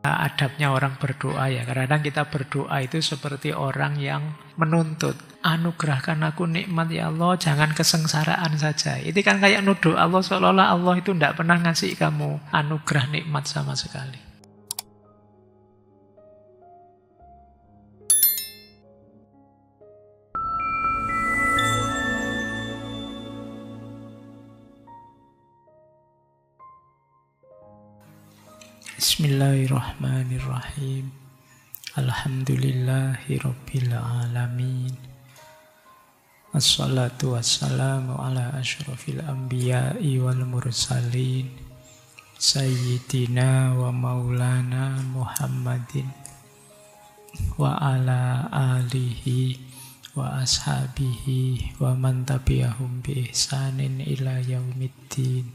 adabnya orang berdoa ya. Kadang kita berdoa itu seperti orang yang menuntut. Anugerahkan aku nikmat ya Allah, jangan kesengsaraan saja. Itu kan kayak nuduh Allah seolah-olah Allah itu tidak pernah ngasih kamu anugerah nikmat sama sekali. Bismillahirrahmanirrahim. Alhamdulillahi rabbil alamin. Assalatu wassalamu ala asyrafil anbiya'i wal mursalin Sayyidina wa maulana Muhammadin wa ala alihi wa ashabihi wa man tabi'ahum bi ihsanin ila yaumiddin.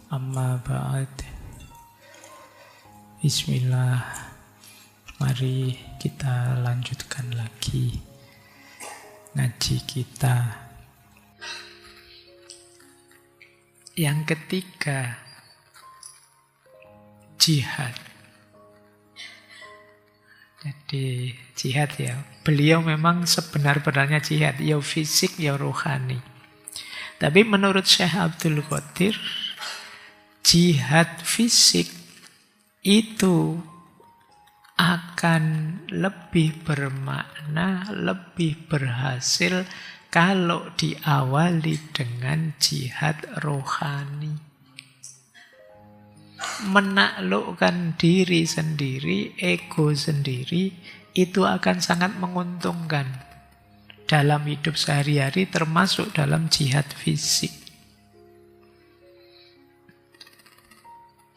Amma ba'd. Bismillah. Mari kita lanjutkan lagi ngaji kita. Yang ketiga, jihad. Jadi jihad ya. Beliau memang sebenar-benarnya jihad, ya fisik ya rohani. Tapi menurut Syekh Abdul Qadir, jihad fisik itu akan lebih bermakna, lebih berhasil kalau diawali dengan jihad rohani. Menaklukkan diri sendiri, ego sendiri, itu akan sangat menguntungkan dalam hidup sehari-hari, termasuk dalam jihad fisik.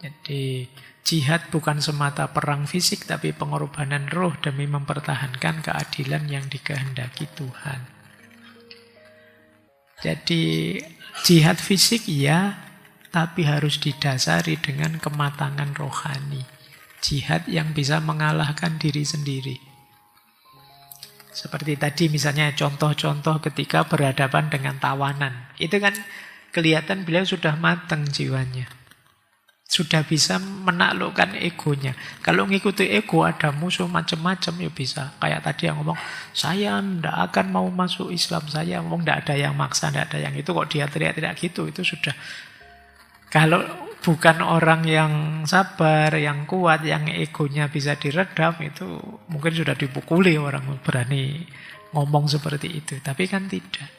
Jadi jihad bukan semata perang fisik, tapi pengorbanan roh demi mempertahankan keadilan yang dikehendaki Tuhan. Jadi jihad fisik ya, tapi harus didasari dengan kematangan rohani. Jihad yang bisa mengalahkan diri sendiri. Seperti tadi misalnya contoh-contoh ketika berhadapan dengan tawanan. Itu kan kelihatan beliau sudah matang jiwanya. Sudah bisa menaklukkan egonya. Kalau ngikuti ego ada musuh macam-macam ya bisa. Kayak tadi yang ngomong, saya tidak akan mau masuk Islam. Saya ngomong tidak ada yang maksa, tidak ada yang itu. Kok dia teriak-teriak gitu, itu sudah. Kalau bukan orang yang sabar, yang kuat, yang egonya bisa diredam, itu mungkin sudah dipukuli orang berani ngomong seperti itu. Tapi kan tidak.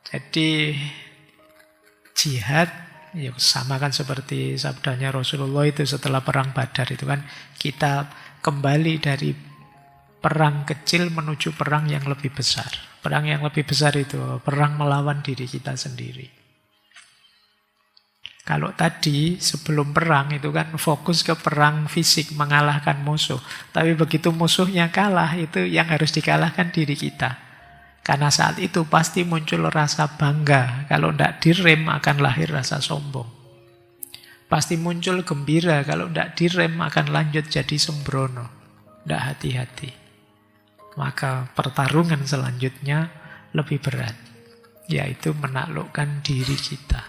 Jadi jihad ya sama kan seperti sabdanya Rasulullah itu setelah perang Badar itu kan, kita kembali dari perang kecil menuju perang yang lebih besar. Perang yang lebih besar itu perang melawan diri kita sendiri. Kalau tadi sebelum perang itu kan fokus ke perang fisik, mengalahkan musuh. Tapi begitu musuhnya kalah, itu yang harus dikalahkan diri kita. Karena saat itu pasti muncul rasa bangga. Kalau tidak direm akan lahir rasa sombong. Pasti muncul gembira. Kalau tidak direm akan lanjut jadi sembrono. Tidak hati-hati. Maka pertarungan selanjutnya lebih berat. Yaitu menaklukkan diri kita.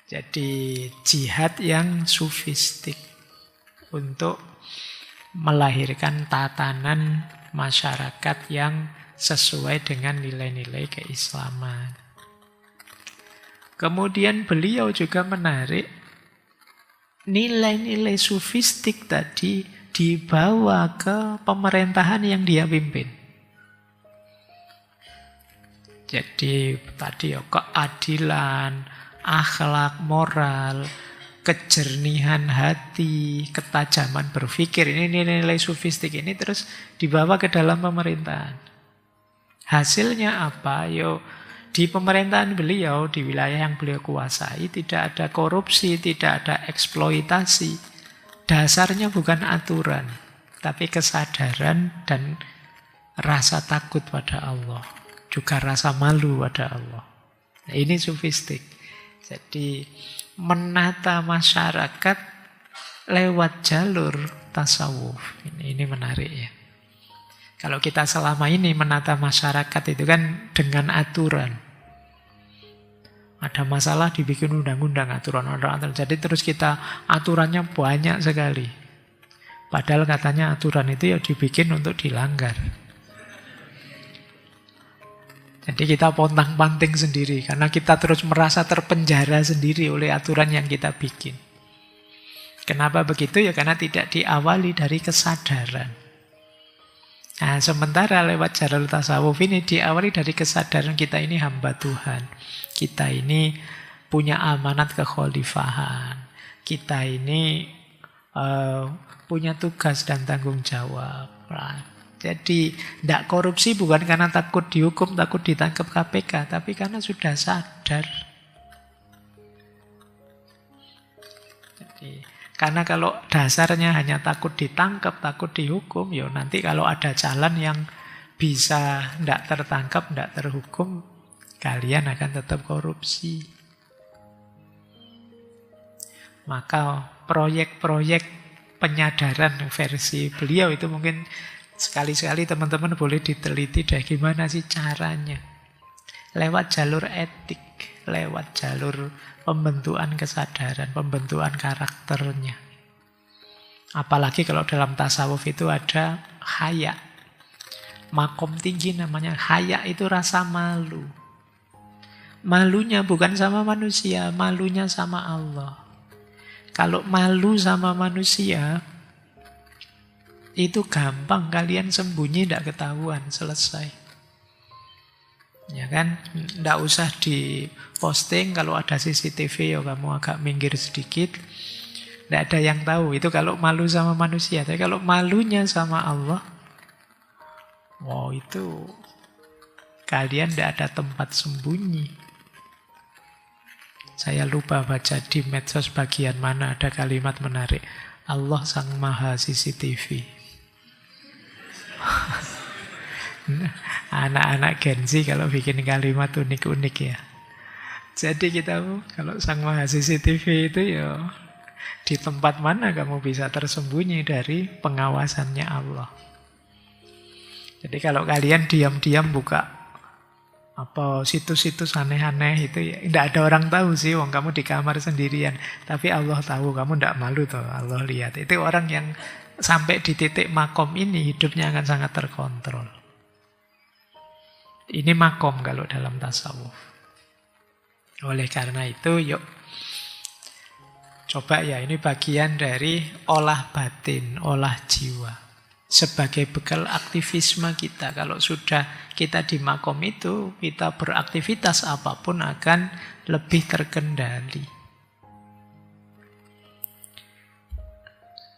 Jadi jihad yang sufistik. Untuk melahirkan tatanan masyarakat yang sesuai dengan nilai-nilai keislaman. Kemudian beliau juga menarik nilai-nilai sufistik tadi dibawa ke pemerintahan yang dia pimpin. Jadi tadi ya keadilan, akhlak, moral, kejernihan hati, ketajaman berpikir, ini nilai-nilai sufistik ini terus dibawa ke dalam pemerintahan. Hasilnya apa? Yo, di pemerintahan beliau, di wilayah yang beliau kuasai, tidak ada korupsi, tidak ada eksploitasi. Dasarnya bukan aturan, tapi kesadaran dan rasa takut pada Allah. Juga rasa malu pada Allah. Nah, ini sufistik. Jadi menata masyarakat lewat jalur tasawuf. Ini menarik ya. Kalau kita selama ini menata masyarakat itu kan dengan aturan. Ada masalah dibikin undang-undang, aturan-aturan. Jadi terus kita aturannya banyak sekali. Padahal katanya aturan itu ya dibikin untuk dilanggar. Jadi kita pontang-panting sendiri karena kita terus merasa terpenjara sendiri oleh aturan yang kita bikin. Kenapa begitu? Ya karena tidak diawali dari kesadaran. Nah, sementara lewat jalur tasawuf ini diawali dari kesadaran kita ini hamba Tuhan. Kita ini punya amanat kekhalifahan. Kita ini punya tugas dan tanggung jawab. Jadi tidak korupsi bukan karena takut dihukum, takut ditangkap KPK, tapi karena sudah sadar. Jadi, karena kalau dasarnya hanya takut ditangkap, takut dihukum, ya nanti kalau ada jalan yang bisa tidak tertangkap, tidak terhukum, kalian akan tetap korupsi. Maka proyek-proyek penyadaran versi beliau itu mungkin sekali-sekali teman-teman boleh diteliti deh gimana sih caranya. Lewat jalur etik, lewat jalur pembentukan kesadaran, pembentukan karakternya. Apalagi kalau dalam tasawuf itu ada haya. Makom tinggi namanya haya, itu rasa malu. Malunya bukan sama manusia, malunya sama Allah. Kalau malu sama manusia, itu gampang, kalian sembunyi tidak ketahuan, selesai. Ya kan, tidak usah diposting. Kalau ada CCTV ya kamu agak minggir sedikit, tidak ada yang tahu. Itu kalau malu sama manusia. Tapi kalau malunya sama Allah, wow, itu kalian tidak ada tempat sembunyi. Saya lupa baca di medsos bagian mana ada kalimat menarik. Allah Sang Maha CCTV. Anak-anak Gen Z kalau bikin kalimat unik-unik ya. Jadi kita kalau Sang Maha CCTV itu ya di tempat mana kamu bisa tersembunyi dari pengawasannya Allah. Jadi kalau kalian diam-diam buka situs-situs aneh-aneh itu ya, tidak ada orang tahu sih, wong kamu di kamar sendirian. Tapi Allah tahu, kamu tidak malu toh, Allah lihat. Itu orang yang sampai di titik makom ini hidupnya akan sangat terkontrol. Ini makom kalau dalam tasawuf. Oleh karena itu, yuk coba ya, ini bagian dari olah batin, olah jiwa. Sebagai bekal aktivisme kita. Kalau sudah kita di makom itu, kita beraktivitas apapun akan lebih terkendali.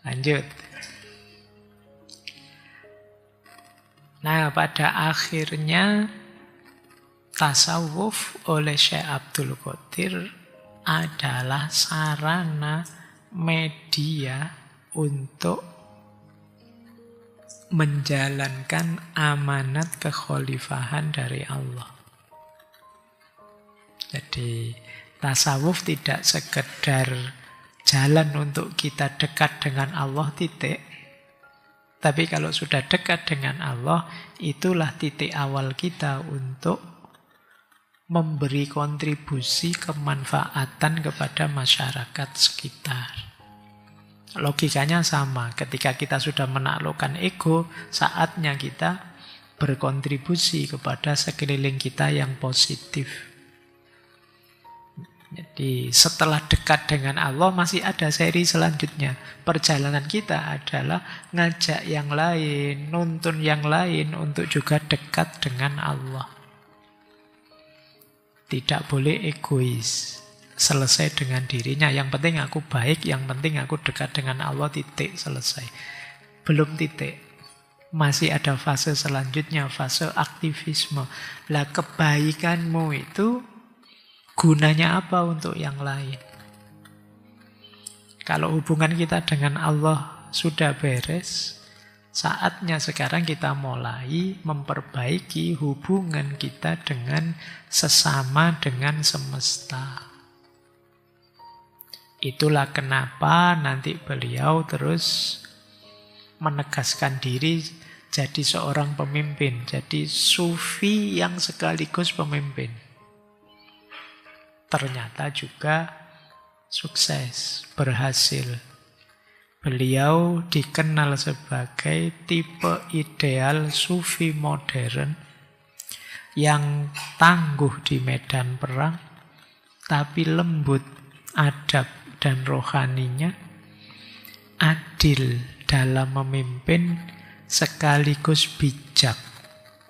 Lanjut. Nah, pada akhirnya tasawuf oleh Syekh Abdul Qadir adalah sarana media untuk menjalankan amanat kekhalifahan dari Allah. Jadi tasawuf tidak sekedar jalan untuk kita dekat dengan Allah, titik. Tapi kalau sudah dekat dengan Allah, itulah titik awal kita untuk memberi kontribusi kemanfaatan kepada masyarakat sekitar. Logikanya sama, ketika kita sudah menaklukkan ego, saatnya kita berkontribusi kepada sekeliling kita yang positif. Jadi setelah dekat dengan Allah masih ada seri selanjutnya. Perjalanan kita adalah ngajak yang lain, nuntun yang lain untuk juga dekat dengan Allah. Tidak boleh egois. Selesai dengan dirinya. Yang penting aku baik, yang penting aku dekat dengan Allah, titik, selesai. Belum titik. Masih ada fase selanjutnya, fase aktivisme. Lah kebaikanmu itu gunanya apa untuk yang lain? Kalau hubungan kita dengan Allah sudah beres, saatnya sekarang kita mulai memperbaiki hubungan kita dengan sesama, dengan semesta. Itulah kenapa nanti beliau terus menegaskan diri jadi seorang pemimpin, jadi sufi yang sekaligus pemimpin. ternyata juga sukses, berhasil. Beliau dikenal sebagai tipe ideal sufi modern yang tangguh di medan perang, tapi lembut adab dan rohaninya, adil dalam memimpin, sekaligus bijak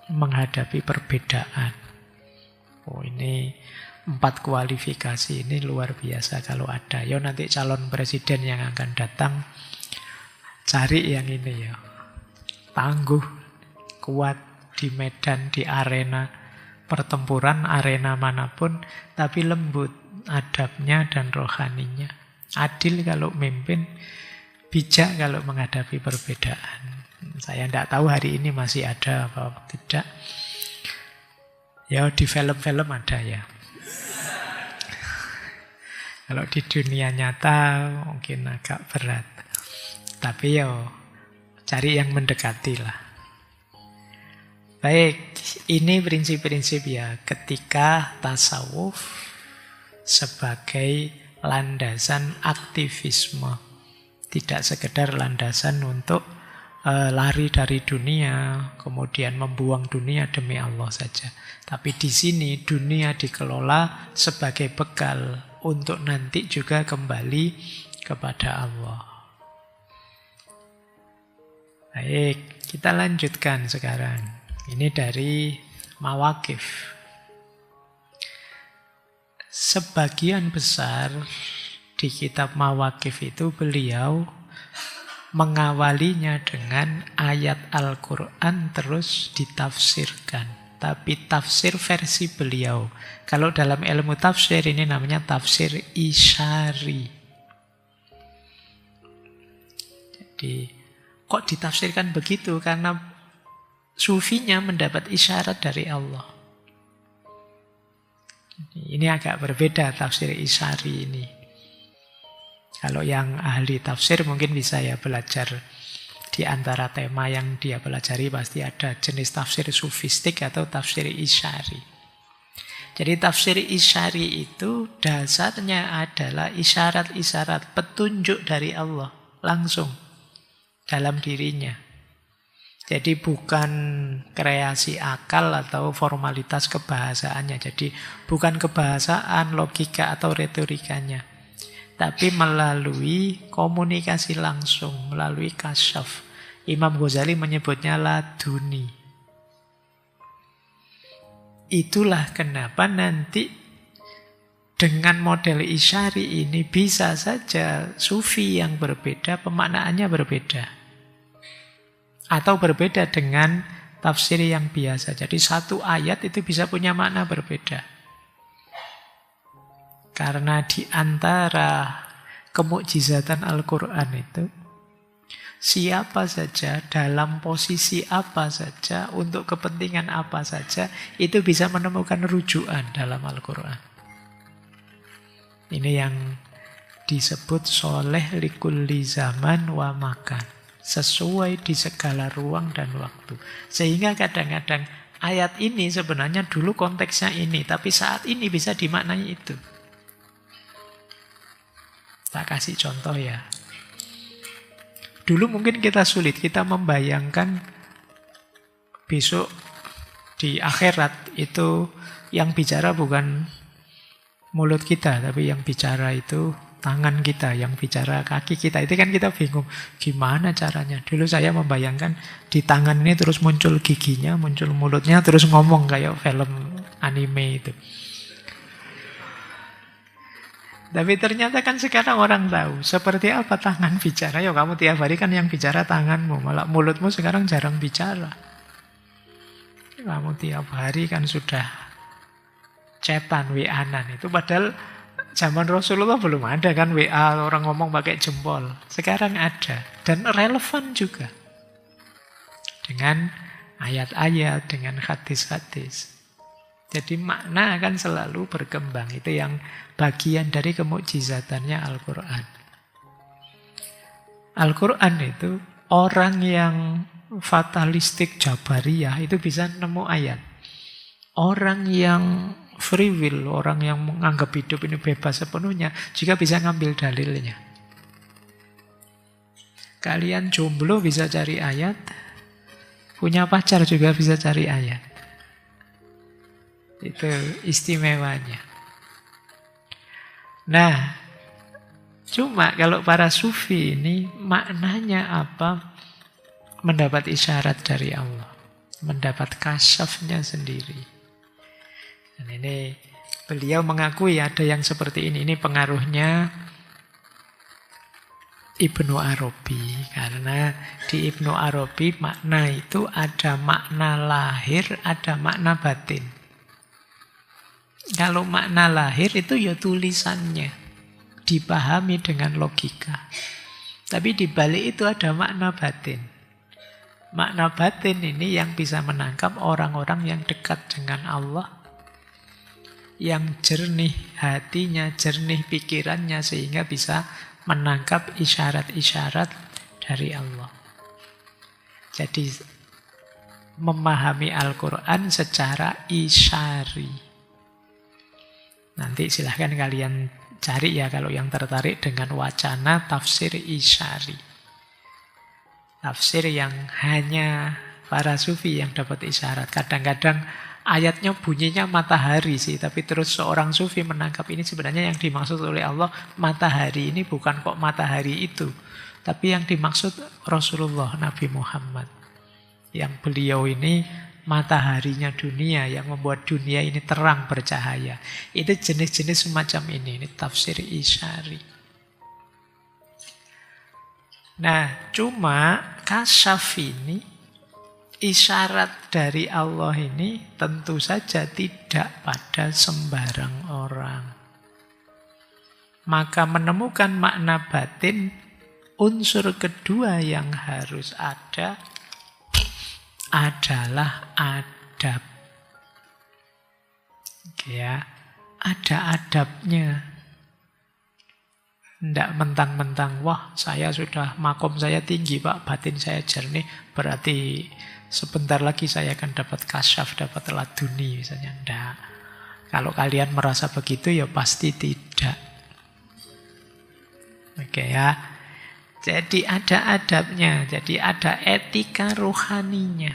menghadapi perbedaan. Oh, ini 4 kualifikasi ini luar biasa kalau ada. Ya nanti calon presiden yang akan datang cari yang ini ya. Tangguh, kuat di medan, di arena pertempuran, arena manapun, tapi lembut adabnya dan rohaninya. Adil kalau mimpin, bijak kalau menghadapi perbedaan. Saya tidak tahu hari ini masih ada apa tidak. Ya di film-film ada ya. Kalau di dunia nyata mungkin agak berat. Tapi ya cari yang mendekati lah. Baik, ini prinsip-prinsip ya ketika tasawuf sebagai landasan aktivisme. Tidak sekedar landasan untuk lari dari dunia, kemudian membuang dunia demi Allah saja. Tapi di sini dunia dikelola sebagai bekal untuk nanti juga kembali kepada Allah. Baik, kita lanjutkan sekarang. Ini dari Mawaqif. Sebagian besar di kitab Mawaqif itu beliau mengawalinya dengan ayat Al-Quran terus ditafsirkan. Tapi tafsir versi beliau. Kalau dalam ilmu tafsir ini namanya tafsir isyari. Jadi kok ditafsirkan begitu? Karena sufinya mendapat isyarat dari Allah. Ini agak berbeda tafsir isyari ini. Kalau yang ahli tafsir mungkin bisa ya belajar di antara tema yang dia pelajari pasti ada jenis tafsir sufistik atau tafsir isyari. Jadi tafsir isyari itu dasarnya adalah isyarat-isyarat petunjuk dari Allah langsung dalam dirinya. Jadi bukan kreasi akal atau formalitas kebahasaannya. Jadi bukan kebahasaan, logika atau retorikanya. Tapi melalui komunikasi langsung, melalui kasyaf. Imam Ghazali menyebutnya laduni. Itulah kenapa nanti dengan model isyari ini bisa saja sufi yang berbeda, pemaknaannya berbeda. Atau berbeda dengan tafsir yang biasa. Jadi satu ayat itu bisa punya makna berbeda. Karena di antara kemukjizatan Al-Quran itu, siapa saja, dalam posisi apa saja, untuk kepentingan apa saja, itu bisa menemukan rujukan dalam Al-Quran. Ini yang disebut soleh likulli zaman wa makan. Sesuai di segala ruang dan waktu. Sehingga kadang-kadang ayat ini sebenarnya dulu konteksnya ini, tapi saat ini bisa dimaknai itu. Tak kasih contoh ya. Dulu mungkin kita sulit, kita membayangkan besok di akhirat itu yang bicara bukan mulut kita, tapi yang bicara itu tangan kita, yang bicara kaki kita. Itu kan kita bingung, gimana caranya. Dulu saya membayangkan di tangan ini terus muncul giginya, muncul mulutnya, terus ngomong kayak film anime itu. Tapi ternyata kan sekarang orang tahu seperti apa tangan bicara. Ya kamu tiap hari kan yang bicara tanganmu, malah mulutmu sekarang jarang bicara. Kamu tiap hari kan sudah chatan, WA-an itu. Padahal zaman Rasulullah belum ada kan WA, orang ngomong pakai jempol. Sekarang ada dan relevan juga dengan ayat-ayat, dengan hadis-hadis. Jadi makna akan selalu berkembang. Itu yang bagian dari kemukjizatannya Al-Quran. Al-Quran itu orang yang fatalistik Jabariyah itu bisa nemu ayat. Orang yang free will, orang yang menganggap hidup ini bebas sepenuhnya, jika bisa ngambil dalilnya. Kalian jomblo bisa cari ayat, punya pacar juga bisa cari ayat. Itu istimewanya. Nah, cuma kalau para sufi ini maknanya apa? Mendapat isyarat dari Allah, mendapat kasyafnya sendiri. Dan ini beliau mengakui ada yang seperti ini. Ini pengaruhnya Ibnu Arabi. Karena di Ibnu Arabi makna itu ada makna lahir, ada makna batin. Kalau makna lahir itu ya tulisannya, dipahami dengan logika. Tapi di balik itu ada makna batin. Makna batin ini yang bisa menangkap orang-orang yang dekat dengan Allah, yang jernih hatinya, jernih pikirannya, sehingga bisa menangkap isyarat-isyarat dari Allah. Jadi memahami Al-Quran secara isyari. Nanti silahkan kalian cari ya kalau yang tertarik dengan wacana tafsir isyari. Tafsir yang hanya para sufi yang dapat isyarat. Kadang-kadang ayatnya bunyinya matahari sih, tapi terus seorang sufi menangkap ini sebenarnya yang dimaksud oleh Allah matahari ini bukan kok matahari itu, tapi yang dimaksud Rasulullah Nabi Muhammad. Yang beliau ini mataharinya dunia, yang membuat dunia ini terang bercahaya. Itu jenis-jenis semacam ini tafsir isyari. Nah, cuma kasyaf ini, isyarat dari Allah ini tentu saja tidak pada sembarang orang. Maka menemukan makna batin, unsur kedua yang harus ada adalah adab. Ya, ada adabnya. Tidak mentang-mentang, wah saya sudah makom saya tinggi Pak, batin saya jernih, berarti sebentar lagi saya akan dapat kasyaf, dapat laduni misalnya. Tidak. Kalau kalian merasa begitu ya pasti tidak. Oke ya. Jadi ada adabnya, jadi ada etika rohaninya.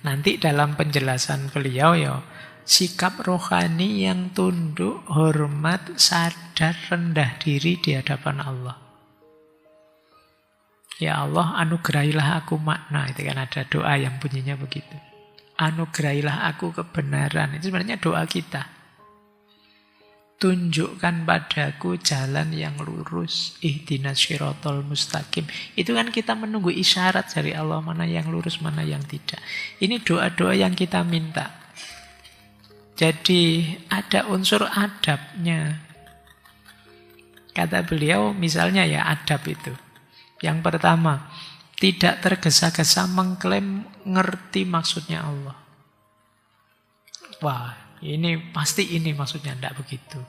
Nanti dalam penjelasan beliau ya, sikap rohani yang tunduk, hormat, sadar, rendah diri di hadapan Allah. Ya Allah, anugerahilah aku makna. Itu kan ada doa yang bunyinya begitu. Anugerahilah aku kebenaran. Itu sebenarnya doa kita. Tunjukkan padaku jalan yang lurus, ihdinas syiratal mustaqim. Itu kan kita menunggu isyarat dari Allah, mana yang lurus, mana yang tidak. Ini doa-doa yang kita minta. Jadi ada unsur adabnya. Kata beliau misalnya ya adab itu. Yang pertama, tidak tergesa-gesa mengklaim ngerti maksudnya Allah. Wah, ini pasti ini maksudnya, tidak begitu.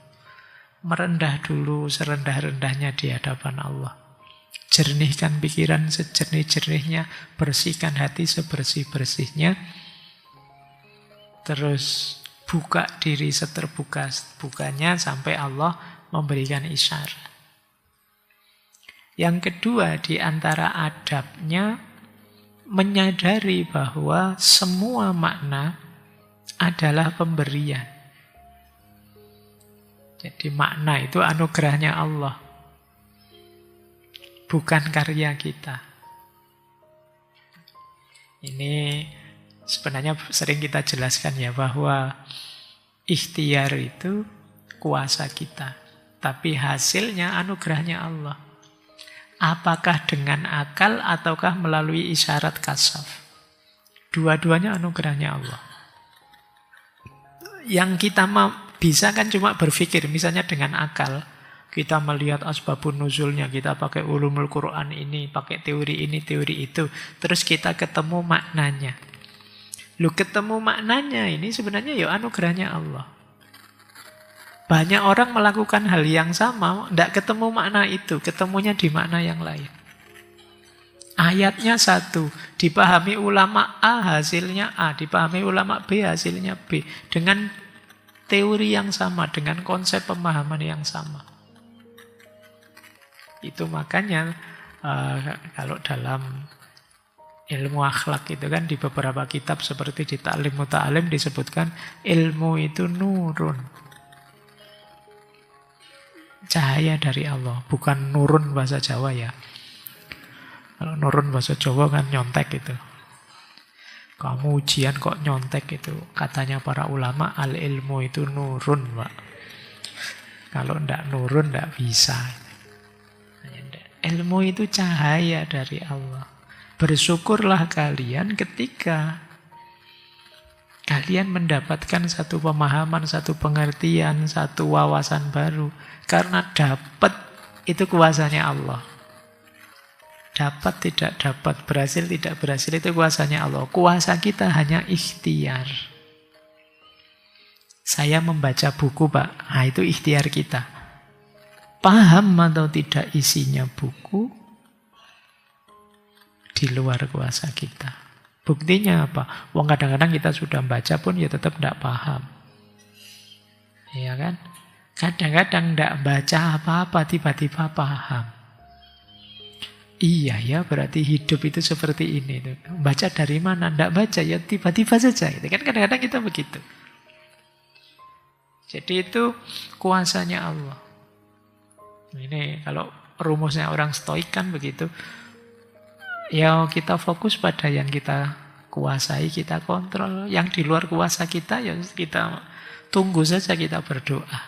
Merendah dulu serendah-rendahnya di hadapan Allah. Jernihkan pikiran sejernih-jernihnya, bersihkan hati sebersih-bersihnya. Terus buka diri seterbuka-bukanya sampai Allah memberikan isyarat. Yang kedua di antara adabnya, menyadari bahwa semua makna adalah pemberian. Jadi makna itu anugerahnya Allah, bukan karya kita. Ini sebenarnya sering kita jelaskan ya, bahwa ikhtiar itu kuasa kita, tapi hasilnya anugerahnya Allah. Apakah dengan akal ataukah melalui isyarat kasyaf? Dua-duanya anugerahnya Allah. Yang kita bisa kan cuma berpikir, misalnya dengan akal. Kita melihat asbabun nuzulnya, kita pakai ulumul Quran ini, pakai teori ini, teori itu. Terus kita ketemu maknanya. Lu ketemu maknanya ini sebenarnya ya anugerahnya Allah. Banyak orang melakukan hal yang sama, tidak ketemu makna itu, ketemunya di makna yang lain. Ayatnya satu, dipahami ulama A hasilnya A, dipahami ulama B hasilnya B. Dengan teori yang sama, dengan konsep pemahaman yang sama. Itu makanya kalau dalam ilmu akhlak itu kan di beberapa kitab seperti di Ta'lim Muta'alim disebutkan ilmu itu nurun. Cahaya dari Allah, bukan nurun bahasa Jawa ya. Kalau nurun bahasa Jawa kan nyontek itu. Kamu ujian kok nyontek itu. Katanya para ulama, al ilmu itu nurun, Pak. Kalau ndak nurun ndak bisa. Ilmu itu cahaya dari Allah. Bersyukurlah kalian ketika kalian mendapatkan satu pemahaman, satu pengertian, satu wawasan baru. Karena dapat itu kuasanya Allah. Dapat tidak dapat, berhasil tidak berhasil itu kuasanya Allah. Kuasa kita hanya ikhtiar. Saya membaca buku, Pak. Nah, itu ikhtiar kita. Paham atau tidak isinya buku, di luar kuasa kita. Buktinya apa? Wong kadang-kadang kita sudah baca pun ya tetap tidak paham. Iya kan? Kadang-kadang tidak baca apa-apa, tiba-tiba paham. Iya ya, berarti hidup itu seperti ini. Baca dari mana? Tidak baca, ya tiba-tiba saja. Itu kan kadang-kadang kita begitu. Jadi itu kuasanya Allah. Ini kalau rumusnya orang stoik kan begitu. Ya kita fokus pada yang kita kuasai, kita kontrol. Yang di luar kuasa kita, ya kita tunggu saja, kita berdoa.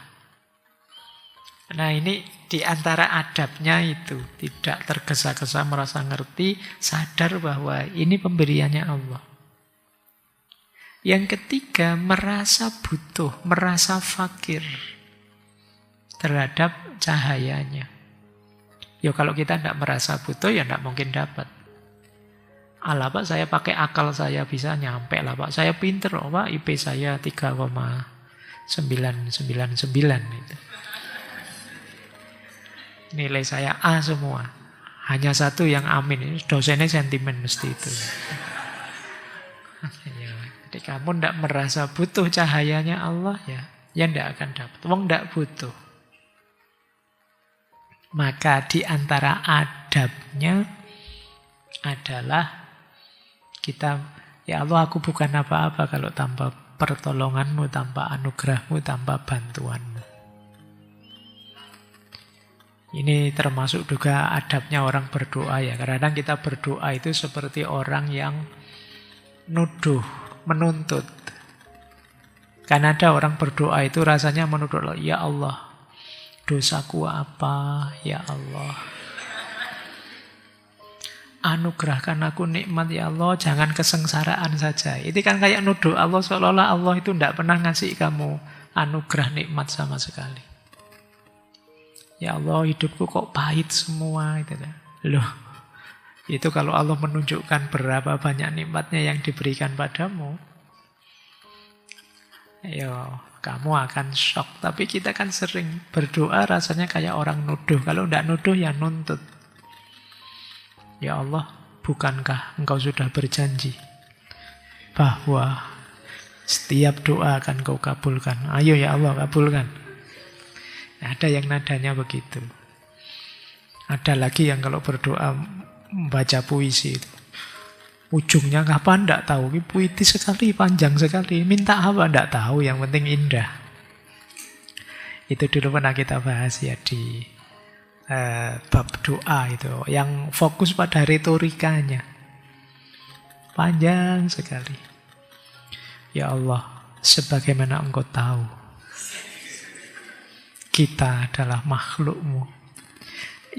Nah ini di antara adabnya itu, tidak tergesa-gesa merasa ngerti, sadar bahwa ini pemberiannya Allah. Yang ketiga, merasa butuh, merasa fakir terhadap cahayanya. Ya kalau kita tidak merasa butuh, ya tidak mungkin dapat. Alah Pak, saya pakai akal saya bisa nyampe lah Pak. Saya pinter loh Pak, IP saya 3,999 itu. Nilai saya A semua. Hanya satu yang amin. Dosennya sentimen mesti itu. Jadi kamu tidak merasa butuh cahayanya Allah ya tidak akan dapat. Wong tidak butuh. Maka di antara adabnya adalah kita, ya Allah aku bukan apa-apa kalau tanpa pertolonganmu, tanpa anugerahmu, tanpa bantuanmu. Ini termasuk juga adabnya orang berdoa ya. Kadang-kadang kita berdoa itu seperti orang yang nuduh, menuntut. Karena ada orang berdoa itu rasanya menuduh, ya Allah, dosaku apa, ya Allah. Anugerahkan aku nikmat ya Allah, jangan kesengsaraan saja. Itu kan kayak nuduh Allah, seolah-olah Allah itu tidak pernah ngasih kamu anugerah nikmat sama sekali. Ya Allah, hidupku kok pahit semua. Loh, itu kalau Allah menunjukkan berapa banyak nikmatnya yang diberikan padamu, ya kamu akan shock. Tapi kita kan sering berdoa rasanya kayak orang nuduh. Kalau tidak nuduh ya nuntut. Ya Allah, bukankah Engkau sudah berjanji bahwa setiap doa akan Kau kabulkan? Ayo ya Allah, kabulkan. Ada yang nadanya begitu. Ada lagi yang kalau berdoa membaca puisi itu. Ujungnya kapan tidak tahu. Puitis sekali, panjang sekali. Minta apa tidak tahu, yang penting indah. Itu dulu pernah kita bahas ya di bab doa itu. Yang fokus pada retorikanya. Panjang sekali. Ya Allah, sebagaimana Engkau tahu, kita adalah makhlukmu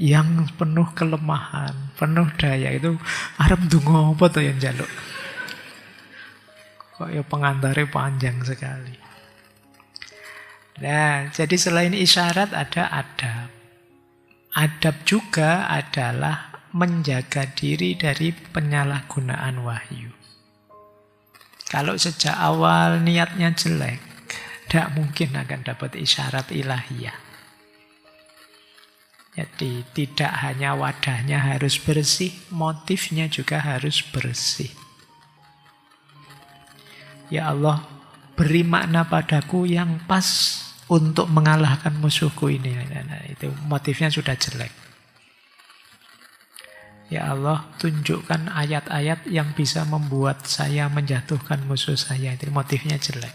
yang penuh kelemahan, penuh daya. Itu arep ndonga apa to yang njaluk? Kok ya pengantarnya panjang sekali. Nah, jadi selain isyarat ada adab. Adab juga adalah menjaga diri dari penyalahgunaan wahyu. Kalau sejak awal niatnya jelek, tidak mungkin akan dapat isyarat ilahiyah. Jadi tidak hanya wadahnya harus bersih, motifnya juga harus bersih. Ya Allah, beri makna padaku yang pas untuk mengalahkan musuhku ini. Nah, itu motifnya sudah jelek. Ya Allah, tunjukkan ayat-ayat yang bisa membuat saya menjatuhkan musuh saya. Itu motifnya jelek.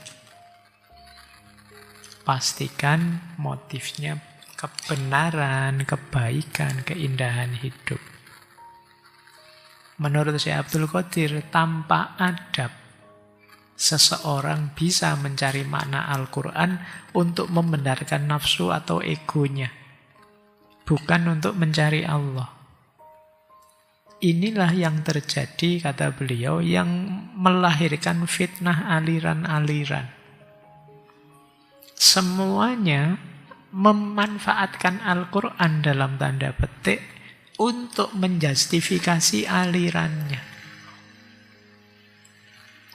Pastikan motifnya kebenaran, kebaikan, keindahan hidup. Menurut Syekh Abdul Qadir, tanpa adab, seseorang bisa mencari makna Al-Quran untuk membenarkan nafsu atau egonya. Bukan untuk mencari Allah. Inilah yang terjadi, kata beliau, yang melahirkan fitnah aliran-aliran. Semuanya memanfaatkan Al-Quran dalam tanda petik untuk menjustifikasi alirannya.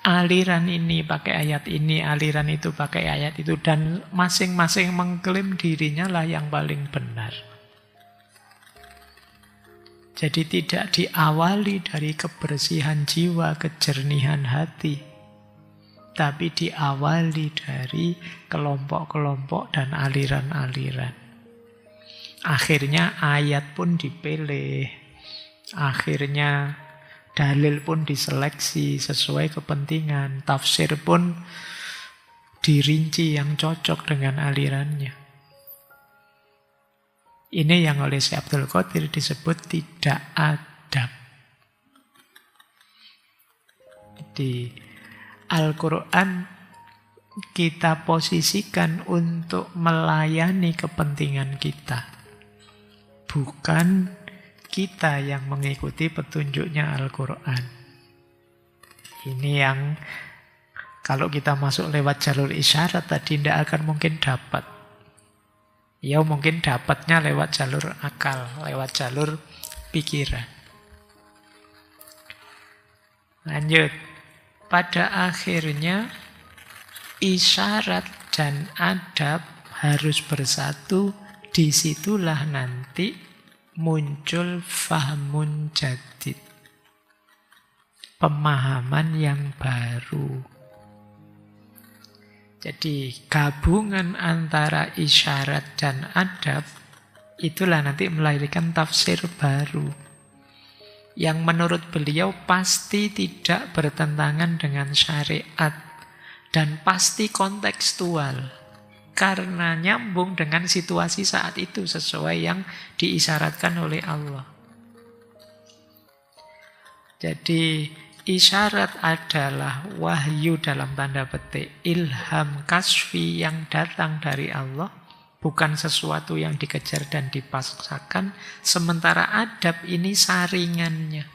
Aliran ini pakai ayat ini, aliran itu pakai ayat itu, dan masing-masing mengklaim dirinya lah yang paling benar. Jadi tidak diawali dari kebersihan jiwa, kejernihan hati, tapi diawali dari kelompok-kelompok dan aliran-aliran. Akhirnya ayat pun dipilih, akhirnya dalil pun diseleksi sesuai kepentingan, tafsir pun dirinci yang cocok dengan alirannya. Ini yang oleh Syekh Abdul Qadir disebut tidak adab. Di Al-Quran kita posisikan untuk melayani kepentingan kita. Bukan kita yang mengikuti petunjuknya Al-Quran. Ini yang kalau kita masuk lewat jalur isyarat tadi tidak akan mungkin dapat. Ya mungkin dapatnya lewat jalur akal, lewat jalur pikiran. Lanjut. Pada akhirnya isyarat dan adab harus bersatu. Disitulah nanti muncul fahmun jadid. Pemahaman yang baru. Jadi gabungan antara isyarat dan adab itulah nanti melahirkan tafsir baru. Yang menurut beliau pasti tidak bertentangan dengan syariat dan pasti kontekstual. Karena nyambung dengan situasi saat itu sesuai yang diisyaratkan oleh Allah. Jadi isyarat adalah wahyu dalam tanda petik, ilham kasfi yang datang dari Allah, bukan sesuatu yang dikejar dan dipaksakan, sementara adab ini saringannya.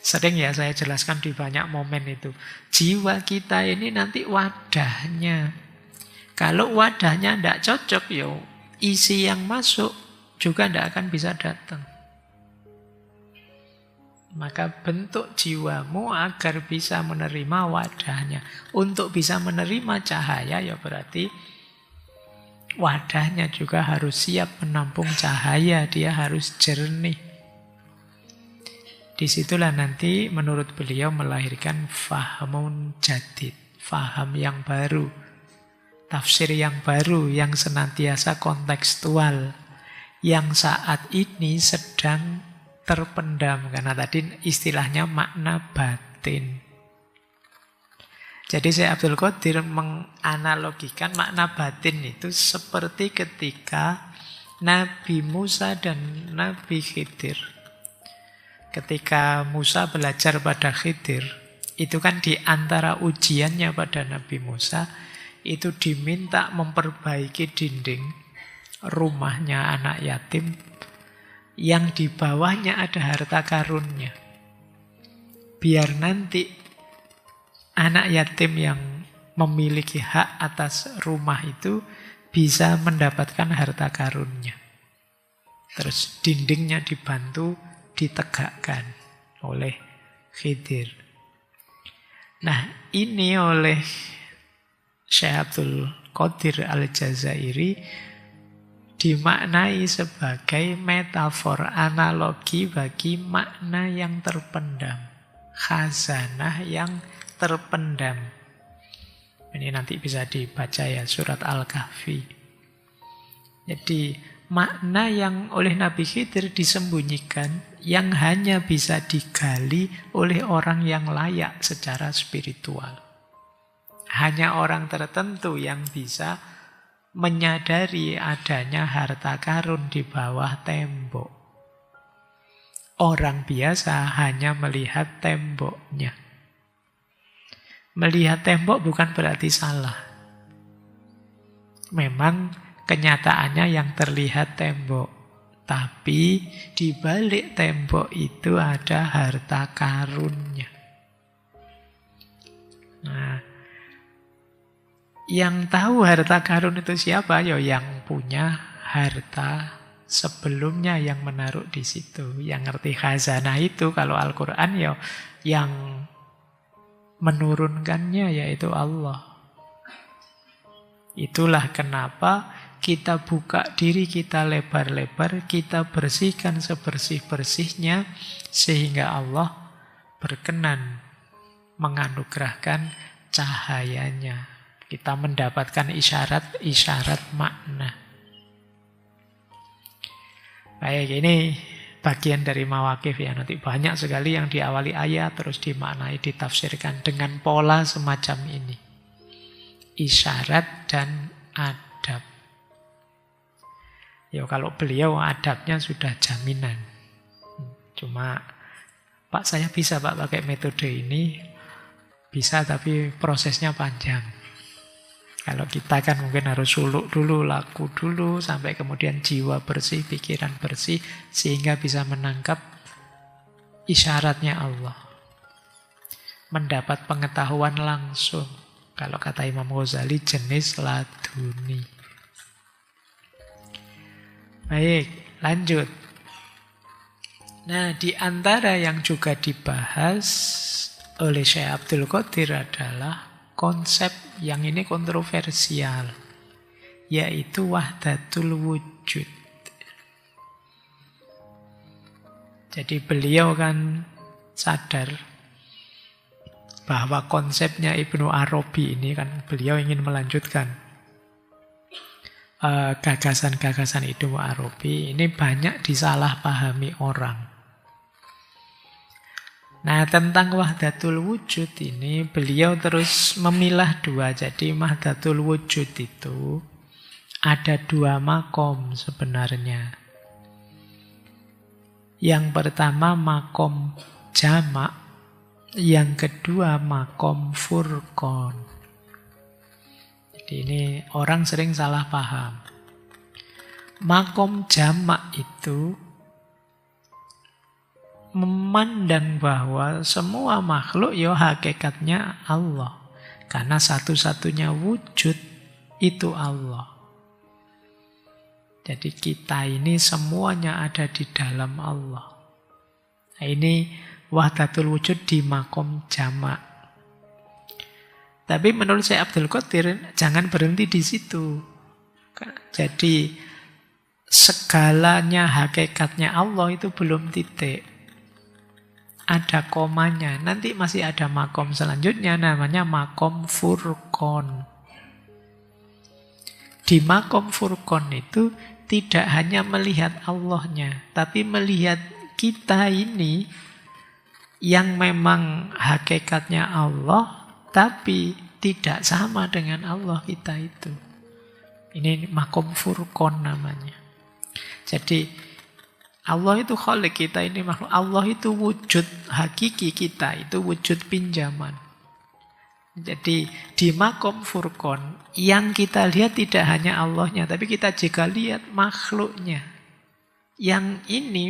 Sering ya saya jelaskan di banyak momen itu. Jiwa kita ini nanti wadahnya. Kalau wadahnya tidak cocok, isi yang masuk juga tidak akan bisa datang. Maka bentuk jiwamu agar bisa menerima wadahnya. Untuk bisa menerima cahaya ya berarti wadahnya juga harus siap menampung cahaya. Dia harus jernih. Disitulah nanti menurut beliau melahirkan fahamun jadid. Faham yang baru. Tafsir yang baru yang senantiasa kontekstual. Yang saat ini sedang terpendam, karena tadi istilahnya makna batin. Jadi Syekh Abdul Qadir menganalogikan makna batin itu seperti ketika Nabi Musa dan Nabi Khidir. Ketika Musa belajar pada Khidir, itu kan di antara ujiannya pada Nabi Musa, itu diminta memperbaiki dinding rumahnya anak yatim, yang di bawahnya ada harta karunnya. Biar nanti anak yatim yang memiliki hak atas rumah itu bisa mendapatkan harta karunnya. Terus dindingnya dibantu ditegakkan oleh Khidir. Nah, ini oleh Syekh Abdul Qadir Al-Jazairi dimaknai sebagai metafor, analogi bagi makna yang terpendam. Khazanah yang terpendam. Ini nanti bisa dibaca ya, surat Al-Kahfi. Jadi makna yang oleh Nabi Khidir disembunyikan, yang hanya bisa digali oleh orang yang layak secara spiritual. Hanya orang tertentu yang bisa menyadari adanya harta karun di bawah tembok. Orang biasa hanya melihat temboknya. Melihat tembok bukan berarti salah. Memang kenyataannya yang terlihat tembok. Tapi di balik tembok itu ada harta karunnya. Nah, yang tahu harta karun itu siapa? Ya yang punya harta sebelumnya yang menaruh di situ. Yang ngerti khazanah itu kalau Al-Quran ya yang menurunkannya yaitu Allah. Itulah kenapa kita buka diri kita lebar-lebar, kita bersihkan sebersih-bersihnya sehingga Allah berkenan menganugerahkan cahayanya. Kita mendapatkan isyarat-isyarat makna. Baik, ini bagian dari mawakif ya. Nanti banyak sekali yang diawali ayat terus dimaknai, ditafsirkan dengan pola semacam ini. Isyarat dan adab. Ya kalau beliau adabnya sudah jaminan. Cuma, Pak saya bisa Pak pakai metode ini. Bisa tapi prosesnya panjang. Kalau kita kan mungkin harus suluk dulu, laku dulu, sampai kemudian jiwa bersih, pikiran bersih, sehingga bisa menangkap isyaratnya Allah. Mendapat pengetahuan langsung. Kalau kata Imam Ghazali, jenis laduni. Baik, lanjut. Nah, di antara yang juga dibahas oleh Syekh Abdul Qadir adalah konsep yang ini kontroversial, yaitu wahdatul wujud. Jadi beliau kan sadar bahwa konsepnya Ibnu Arabi ini kan beliau ingin melanjutkan gagasan-gagasan Ibnu Arabi ini banyak disalahpahami orang. Nah, tentang wahdatul wujud ini beliau terus memilah dua. Jadi wahdatul wujud itu ada dua makom sebenarnya. Yang pertama makom jamak, yang kedua makom furqan. Jadi ini orang sering salah paham. Makom jamak itu memandang bahwa semua makhluk ya hakikatnya Allah. Karena satu-satunya wujud itu Allah. Jadi kita ini semuanya ada di dalam Allah. Nah, ini wahdatul wujud di makom jamak. Tapi menurut Syekh Abdul Qadir jangan berhenti di situ. Jadi segalanya hakikatnya Allah itu belum titik. Ada komanya. Nanti masih ada makom selanjutnya namanya makom furqan. Di makom furqan itu tidak hanya melihat Allahnya, tapi melihat kita ini yang memang hakikatnya Allah, tapi tidak sama dengan Allah kita itu. Ini makom furqan namanya. Jadi Allah itu khalik, kita ini makhluk. Allah itu wujud hakiki kita, itu wujud pinjaman. Jadi di makom furqan yang kita lihat tidak hanya Allahnya, tapi kita juga lihat makhluknya. Yang ini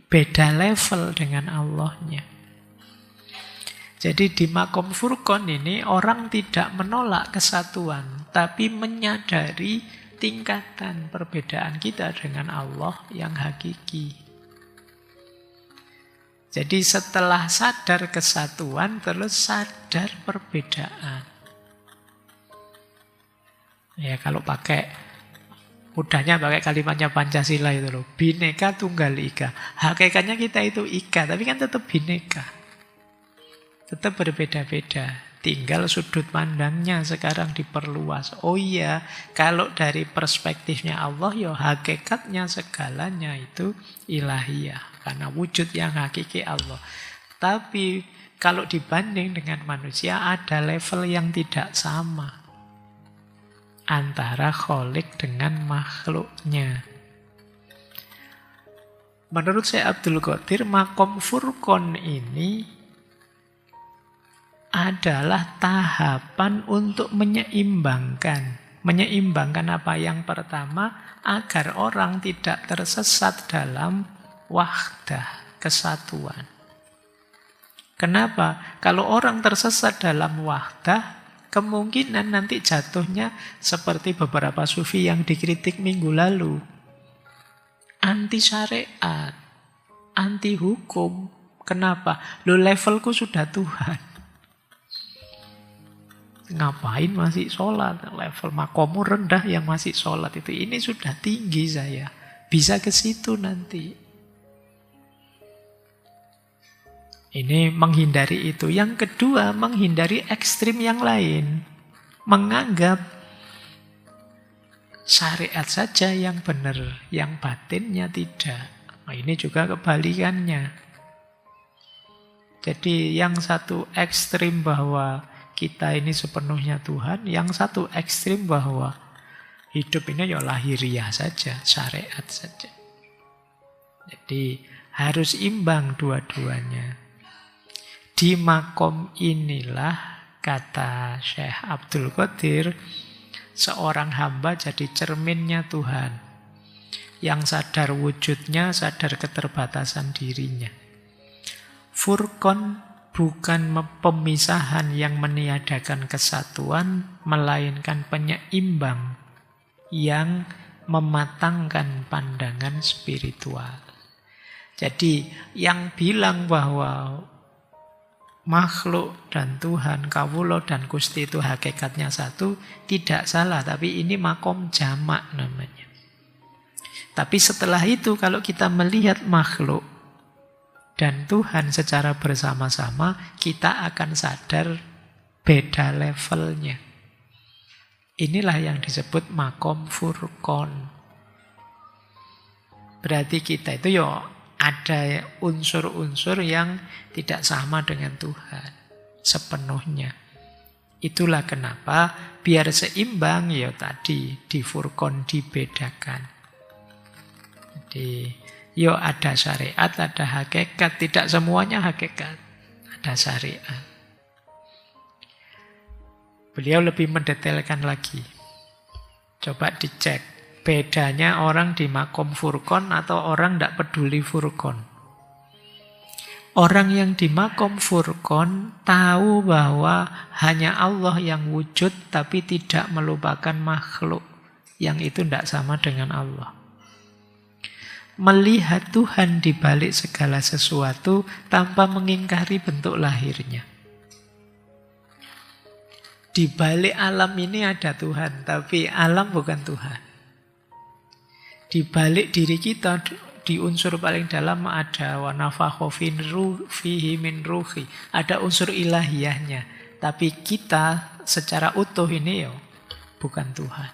beda level dengan Allahnya. Jadi di makom furqan ini orang tidak menolak kesatuan, tapi menyadari tingkatan perbedaan kita dengan Allah yang hakiki. Jadi setelah sadar kesatuan, terus sadar perbedaan. Ya kalau pakai Mudahnya pakai kalimatnya Pancasila itu loh. Bhinneka Tunggal Ika. Hakikatnya kita itu ika, tapi kan tetap bhinneka. Tetap berbeda-beda. Tinggal sudut pandangnya sekarang diperluas. Oh iya, kalau dari perspektifnya Allah, ya hakikatnya segalanya itu ilahiyah. Karena wujud yang hakiki Allah. Tapi kalau dibanding dengan manusia, ada level yang tidak sama antara Kholik dengan makhluknya. Menurut saya Abdul Qadir, makom Furqan ini adalah tahapan untuk menyeimbangkan. Menyeimbangkan apa? Yang pertama, agar orang tidak tersesat dalam wahdah, kesatuan. Kenapa? Kalau orang tersesat dalam wahdah, kemungkinan nanti jatuhnya seperti beberapa sufi yang dikritik minggu lalu. Anti syariat, anti hukum. Kenapa? Lo levelku sudah Tuhan. Ngapain masih sholat? Level makomu rendah yang masih sholat itu. Ini sudah tinggi saya. Bisa ke situ nanti. Ini menghindari itu. Yang kedua, menghindari ekstrim yang lain. Menganggap syariat saja yang benar, yang batinnya tidak. Nah, ini juga kebalikannya. Jadi yang satu ekstrim bahwa kita ini sepenuhnya Tuhan, yang satu ekstrim bahwa hidup ini ya lahiriah saja, syariat saja. Jadi harus imbang dua-duanya. Di makom inilah, kata Syekh Abdul Qadir, seorang hamba jadi cerminnya Tuhan. Yang sadar wujudnya, sadar keterbatasan dirinya. Furqan bukan pemisahan yang meniadakan kesatuan, melainkan penyeimbang yang mematangkan pandangan spiritual. Jadi yang bilang bahwa makhluk dan Tuhan, kawula dan Gusti itu hakikatnya satu, tidak salah, tapi ini makom jamak namanya. Tapi setelah itu kalau kita melihat makhluk dan Tuhan secara bersama-sama, kita akan sadar beda levelnya. Inilah yang disebut makom Furqan. Berarti kita itu ya ada unsur-unsur yang tidak sama dengan Tuhan sepenuhnya. Itulah kenapa biar seimbang ya tadi di Furqan dibedakan. Jadi yo ada syariat, ada hakikat. Tidak semuanya hakikat. Ada syariat. Beliau lebih mendetailkan lagi. Coba dicek. Bedanya orang di makom Furqan atau orang tidak peduli Furqan. Orang yang di makom Furqan tahu bahwa hanya Allah yang wujud, tapi tidak melupakan makhluk. Yang itu tidak sama dengan Allah. Melihat Tuhan di balik segala sesuatu tanpa mengingkari bentuk lahirnya. Di balik alam ini ada Tuhan, tapi alam bukan Tuhan. Di balik diri kita, di unsur paling dalam ada wa nafakha fihi min ruhi. Ada unsur ilahiyahnya, tapi kita secara utuh ini ya bukan Tuhan.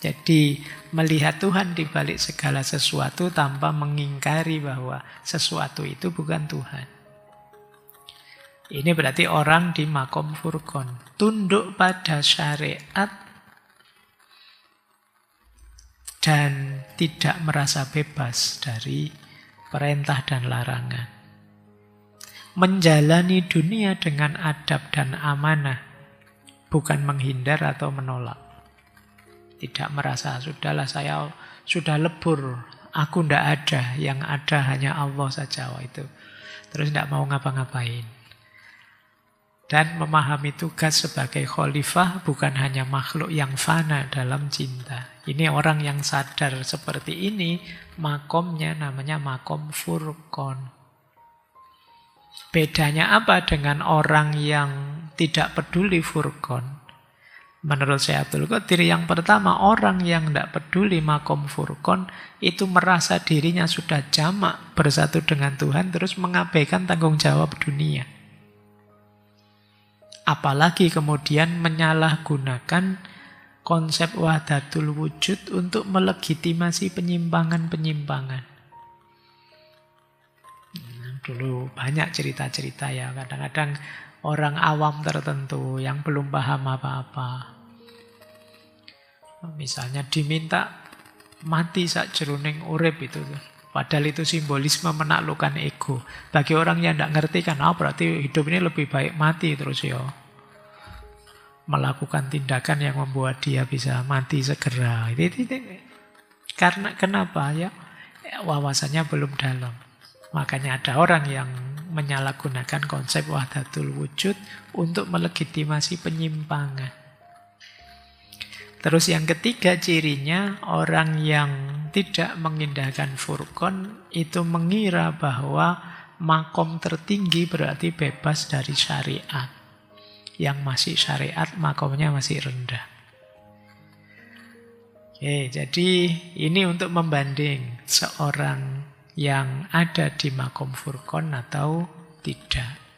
Jadi melihat Tuhan di balik segala sesuatu tanpa mengingkari bahwa sesuatu itu bukan Tuhan. Ini berarti orang di makom Furqan. Tunduk pada syariat dan tidak merasa bebas dari perintah dan larangan. Menjalani dunia dengan adab dan amanah, bukan menghindar atau menolak. Tidak merasa, sudahlah saya sudah lebur, aku ndak ada, yang ada hanya Allah saja. Itu terus ndak mau ngapa-ngapain. Dan memahami tugas sebagai khalifah bukan hanya makhluk yang fana dalam cinta. Ini orang yang sadar seperti ini, makomnya namanya makom Furqan. Bedanya apa dengan orang yang tidak peduli Furqan? Menurut Syekh Abdul Qadir, yang pertama, orang yang tidak peduli makom furqan itu merasa dirinya sudah jamak bersatu dengan Tuhan, terus mengabaikan tanggung jawab dunia. Apalagi kemudian menyalahgunakan konsep wahdatul wujud untuk melegitimasi penyimpangan-penyimpangan. Dulu banyak cerita-cerita ya, kadang-kadang orang awam tertentu yang belum paham apa-apa. Misalnya diminta mati sakjroning urip itu. Padahal itu simbolisme menaklukkan ego. Bagi orang yang tidak ngerti kan, berarti hidup ini lebih baik mati terus ya. Melakukan tindakan yang membuat dia bisa mati segera. Karena kenapa ya? Wawasannya belum dalam. Makanya ada orang yang menyalahgunakan konsep wahdatul wujud untuk melegitimasi penyimpangan. Terus yang ketiga cirinya, orang yang tidak mengindahkan furqan itu mengira bahwa makom tertinggi berarti bebas dari syariat. Yang masih syariat, makomnya masih rendah. Oke, jadi ini untuk membanding seorang yang ada di makom furqan atau tidak.